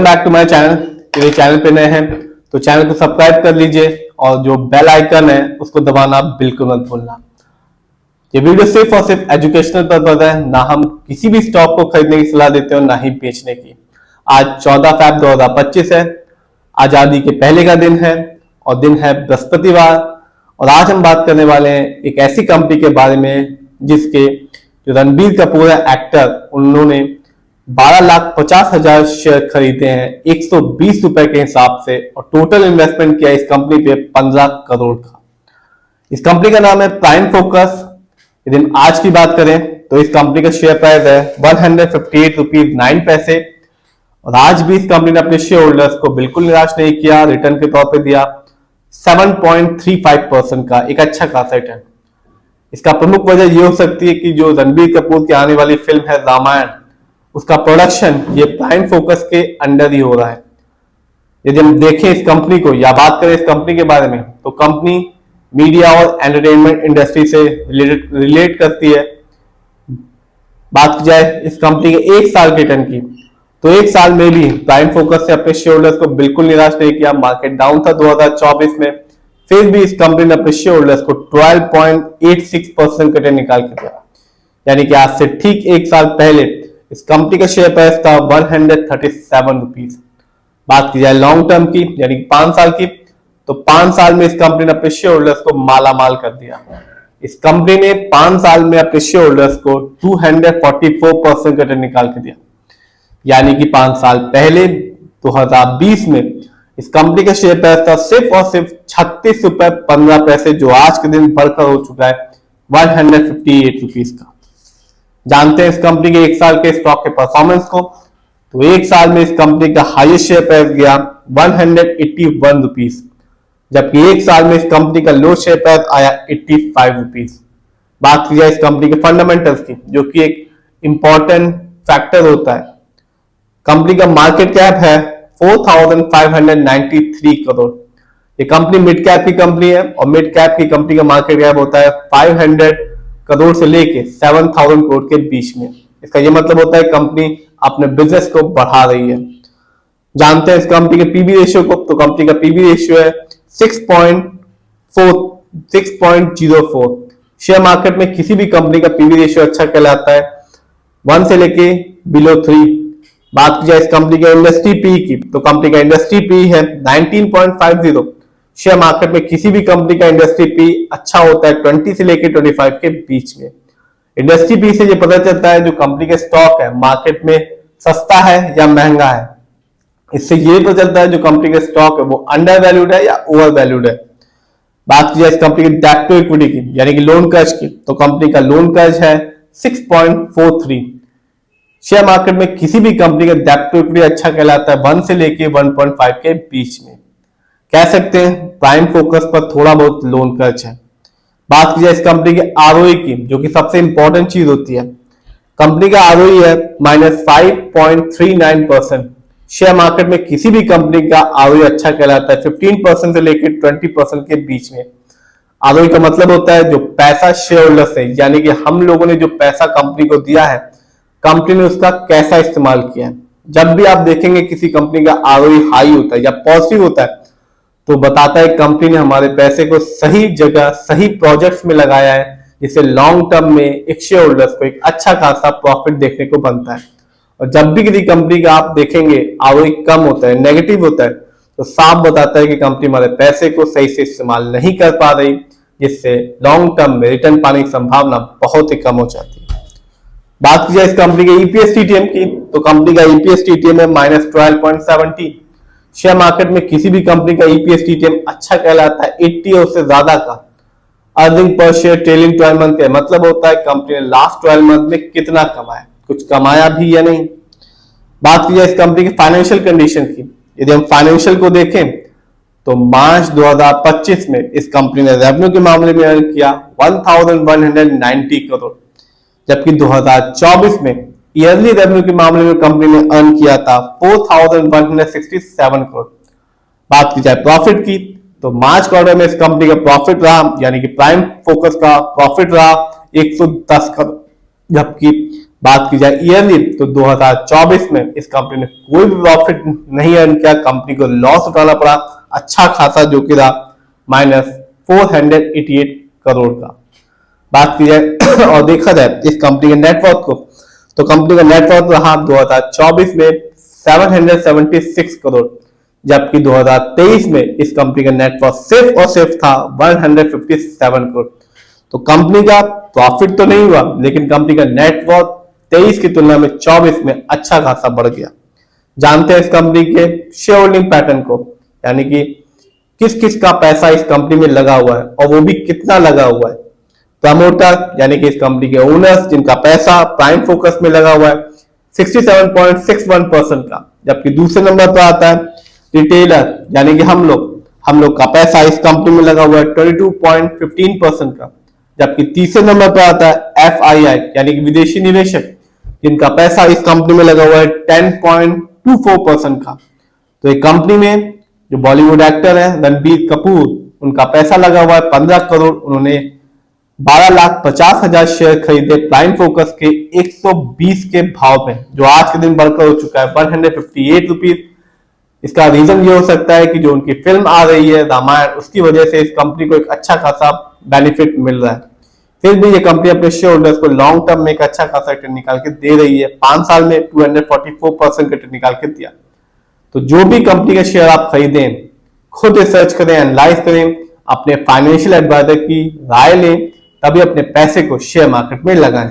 Back to my channel. यदि channel पे नए हैं तो चैनल को सब्सक्राइब कर लीजिए और जो बेल आइकन है उसको दबाना बिल्कुल मत भूलना। ये वीडियो सिर्फ और सिर्फ एजुकेशनल पर्पज है, ना हम किसी भी स्टॉक को खरीदने की सलाह देते हैं और ना ही बेचने की। आज 14 फरवरी 2025 है, आजादी के पहले का दिन है और दिन है बृहस्पतिवार। और आज हम बात करने वाले हैं एक ऐसी कंपनी के बारे में जिसके जो रणबीर कपूर है एक्टर, उन्होंने 12,50,000 शेयर खरीदे हैं 120 रुपए के हिसाब से और टोटल इन्वेस्टमेंट किया इस कंपनी पे 15 करोड़ का। इस कंपनी का नाम है प्राइम फोकस। यदि हम आज की बात करें तो इस कंपनी का शेयर प्राइस है 158 रुपीज 9 पैसे और आज भी इस कंपनी ने अपने शेयर होल्डर्स को बिल्कुल निराश नहीं किया, रिटर्न के तौर पे दिया 7.35% का एक अच्छा खासा रिटर्न। इसका प्रमुख वजह ये हो सकती है कि जो रणबीर कपूर की आने वाली फिल्म है रामायण, उसका प्रोडक्शन ये प्राइम फोकस के अंडर ही हो रहा है। यदि हम देखें इस कंपनी को या बात करें इस कंपनी के बारे में तो कंपनी मीडिया और एंटरटेनमेंट इंडस्ट्री से रिलेट करती है। बात की जाए इस कंपनी के एक साल के रिटर्न की तो एक साल में भी प्राइम फोकस से अपने शेयर होल्डर्स को बिल्कुल निराश नहीं किया। मार्केट डाउन था 2024 में, फिर भी इस कंपनी ने अपने शेयर होल्डर्स को 12.86% का रिटर्न निकाल के दिया। यानी कि आज से ठीक एक साल पहले इस कंपनी का शेयर प्राइस था 137 रुपीज। बात की जाए लॉन्ग टर्म की यानी कि 5 साल की तो 5 साल में इस कंपनी ने अपने शेयर होल्डर्स को माला माल कर दिया। इस कंपनी ने 5 साल में अपने शेयर होल्डर्स को 244% का रिटर्न निकाल के दिया। यानी कि 5 साल पहले 2020 में इस कंपनी का शेयर प्राइस था सिर्फ और सिर्फ 36 रुपए 15 पैसे, जो आज के दिन बढ़कर हो चुका है 158 रुपीज का। जानते हैं इस कंपनी के एक साल के स्टॉक के परफॉर्मेंस को, तो एक साल में इस कंपनी का हाईएस्ट शेयर प्राइस गया 181 रुपीज, जबकि एक साल में इस कंपनी का लो शेयर प्राइस आया 85 रुपीज। बात की जाए इस कंपनी के फंडामेंटल्स की, जो कि एक इंपॉर्टेंट फैक्टर होता है, कंपनी का मार्केट कैप है 4,593 करोड़। ये कंपनी मिड कैप की कंपनी है और मिड कैप की कंपनी का मार्केट कैप होता है 500 करोड़ से लेके 7,000 करोड़ के बीच में। इसका यह मतलब होता है कंपनी अपने बिजनेस को बढ़ा रही है। जानते हैं इस कंपनी के पीबी रेशियो को, तो कंपनी का पीबी रेशियो है 6.04। शेयर मार्केट में किसी भी कंपनी का पीबी रेशियो अच्छा कहलाता है 1 से लेके बिलो 3। बात की जाए इस कंपनी के इंडस्ट्री पी की तो कंपनी का इंडस्ट्री पी है 19.50। शेयर मार्केट में किसी भी कंपनी का इंडस्ट्री पी अच्छा होता है 20 से लेकर 25 के बीच में। इंडस्ट्री पी से ये पता चलता है जो कंपनी के स्टॉक है मार्केट में सस्ता है या महंगा है। इससे ये पता चलता है जो कंपनी के स्टॉक है वो अंडर वैल्यूड है या ओवर वैल्यूड है। बात की जाए इस कंपनी की डेट टू इक्विटी की यानी कि लोन कर्ज की, तो कंपनी का लोन कर्ज है 6.43। शेयर मार्केट में किसी भी कंपनी का डेट टू इक्विटी अच्छा कहलाता है 1 से लेके 1.5 के बीच में। कह सकते हैं प्राइम फोकस पर थोड़ा बहुत लोन कर्ज है। बात की जाए इस कंपनी के आरओई की, जो कि सबसे इंपॉर्टेंट चीज होती है, कंपनी का आरओई है -5.39%। शेयर मार्केट में किसी भी कंपनी का आरओई अच्छा कहलाता है 15% से लेकर 20% के बीच में। आरओई का मतलब होता है जो पैसा शेयर होल्डर से यानी कि हम लोगों ने जो पैसा कंपनी को दिया है, कंपनी ने उसका कैसा इस्तेमाल किया है। जब भी आप देखेंगे किसी कंपनी का आरओई हाई होता है या पॉजिटिव होता है तो बताता है कंपनी ने हमारे पैसे को सही जगह सही प्रोजेक्ट्स में लगाया है, जिससे लॉन्ग टर्म में एक शेयर होल्डर्स को एक अच्छा खासा प्रॉफिट देखने को बनता है। और जब भी किसी कंपनी का आप देखेंगे आरओई कम होता है, नेगेटिव होता है, तो साफ बताता है कि कंपनी हमारे पैसे को सही से इस्तेमाल नहीं कर पा रही, जिससे लॉन्ग टर्म में रिटर्न पाने की संभावना बहुत ही कम हो जाती है। बात की जाए इस कंपनी के ईपीएस टीटीएम की, तो कंपनी का ईपीएस टीटीएम है -12.70। शेयर मार्केट में किसी भी कंपनी का ईपीएस टीटीएम अच्छा कहलाता है 80 और उससे ज्यादा का। Earning per share trailing 12 month का मतलब होता है कंपनी ने लास्ट 12 मंथ में कितना कमाया, कुछ कमाया भी या नहीं। बात की जाए इस कंपनी की फाइनेंशियल कंडीशन की, यदि हम फाइनेंशियल को देखें तो मार्च 2025 में इस कंपनी ने रेवेन्यू के मामले में अर्न किया 1,190 करोड़, जबकि 2024 में ईयरली रेवेन्यू के मामले में कंपनी ने अर्न किया था 4,167 करोड़। बात की जाए प्रॉफिट की तो मार्च क्वार्टर में इस कंपनी का प्रॉफिट रहा यानी कि प्राइम फोकस का प्रॉफिट रहा 110 करोड़, जबकि बात की जाए ईयरली तो 2024 में इस कंपनी ने कोई भी प्रॉफिट नहीं अर्न किया, कंपनी को लॉस उठाना पड़ा अच्छा खासा, जो कि रहा -488 करोड़ का। बात की जाए और देखा जाए इस कंपनी के नेटवर्थ को, तो कंपनी का नेटवर्थ रहा 2024 में 776 करोड़, जबकि 2023 में इस कंपनी का नेटवर्थ सिर्फ और सिर्फ था 157 करोड़। तो कंपनी का प्रॉफिट तो नहीं हुआ, लेकिन कंपनी का नेटवर्थ 23 की तुलना में 24 में अच्छा खासा बढ़ गया। जानते हैं इस कंपनी के शेयर होल्डिंग पैटर्न को, यानी कि किस किस का पैसा इस कंपनी में लगा हुआ है और वो भी कितना लगा हुआ है। प्रमोटर यानी कि इस कंपनी के ओनर्स, जिनका पैसा प्राइम फोकस में लगा हुआ है 67.61% का, जबकि दूसरे नंबर पर आता है रिटेलर यानी कि हम लोग का पैसा इस कंपनी में लगा हुआ है 22.15% का, जबकि तीसरे नंबर पर आता है FII यानी कि विदेशी निवेशक, जिनका पैसा इस कंपनी में लगा हुआ है 10.24% का। तो एक कंपनी में जो बॉलीवुड एक्टर है रणबीर कपूर, उनका पैसा लगा हुआ है 15 करोड़, उन्होंने 12,50,000 शेयर खरीदे प्राइम फोकस के 120 के भाव में, जो आज के दिन बढ़कर हो चुका है 158 रुपीज। इसका रीजन ये हो सकता है कि जो उनकी फिल्म आ रही है रामायण, उसकी वजह से इस कंपनी को एक अच्छा खासा बेनिफिट मिल रहा है। फिर भी ये कंपनी अपने शेयर होल्डर्स को लॉन्ग टर्म में एक अच्छा खासा रिटर्न निकाल के दे रही है। 5 साल में 244% रिटर्न निकाल के दिया। तो जो भी कंपनी के शेयर आप खरीदें, खुद रिसर्च करें, एनालाइज करें, अपने फाइनेंशियल एडवाइजर की राय लें, तभी अपने पैसे को शेयर मार्केट में लगाएं।